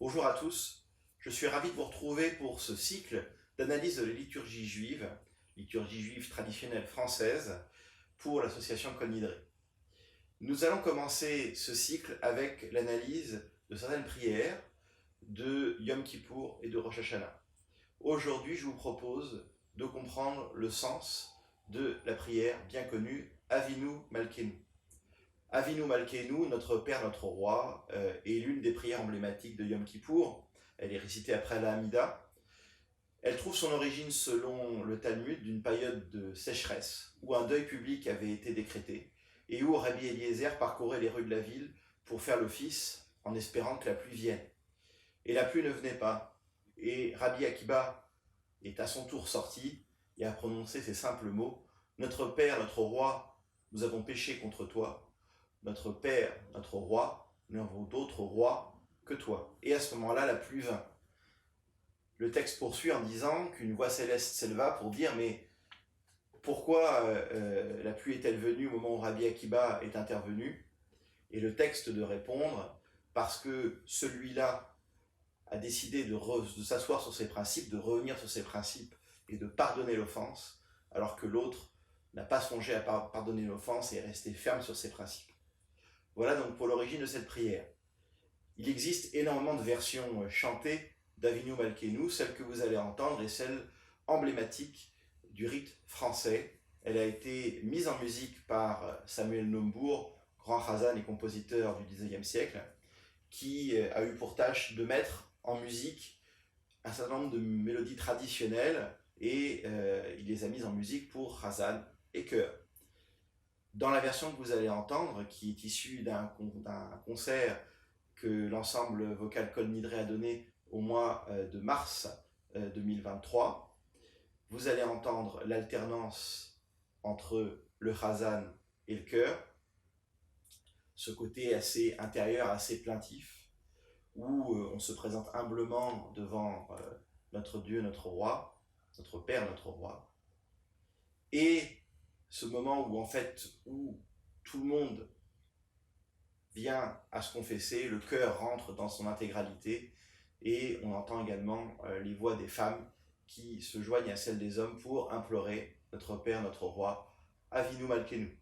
Bonjour à tous, je suis ravi de vous retrouver pour ce cycle d'analyse de la liturgie juive traditionnelle française pour l'association Kol Nidre. Nous allons commencer ce cycle avec l'analyse de certaines prières de Yom Kippour et de Rosh Hashanah. Aujourd'hui, je vous propose de comprendre le sens de la prière bien connue Avinu Malkeinu. Avinu Malkeinu, notre Père, notre Roi, est l'une des prières emblématiques de Yom Kippour. Elle est récitée après la Hamida. Elle trouve son origine, selon le Talmud, d'une période de sécheresse, où un deuil public avait été décrété, et où Rabbi Eliezer parcourait les rues de la ville pour faire l'office, en espérant que la pluie vienne. Et la pluie ne venait pas, et Rabbi Akiba est à son tour sorti, et a prononcé ces simples mots: « Notre Père, notre Roi, nous avons péché contre toi. Notre Père, notre Roi, nous n'avons d'autre roi que toi. » Et à ce moment-là, la pluie vint. Le texte poursuit en disant qu'une voix céleste s'éleva pour dire: « Mais pourquoi la pluie est-elle venue au moment où Rabbi Akiba est intervenu ?» Et le texte de répondre: « Parce que celui-là a décidé de s'asseoir sur ses principes, de revenir sur ses principes et de pardonner l'offense, alors que l'autre n'a pas songé à pardonner l'offense et est resté ferme sur ses principes. » Voilà donc pour l'origine de cette prière. Il existe énormément de versions chantées d'Avinu Malkeinu. Celle que vous allez entendre est celle emblématique du rite français. Elle a été mise en musique par Samuel Nombourg, grand chazan et compositeur du XIXe siècle, qui a eu pour tâche de mettre en musique un certain nombre de mélodies traditionnelles et il les a mises en musique pour chazan et chœur. Dans la version que vous allez entendre, qui est issue d'un concert que l'ensemble vocal Kol Nidre a donné au mois de mars 2023, vous allez entendre l'alternance entre le chazan et le chœur, ce côté assez intérieur, assez plaintif, où on se présente humblement devant notre Dieu, notre Roi, notre Père, notre Roi, et ce moment où où tout le monde vient à se confesser, le cœur rentre dans son intégralité, et on entend également les voix des femmes qui se joignent à celles des hommes pour implorer notre Père, notre Roi, Avinu Malkeinu.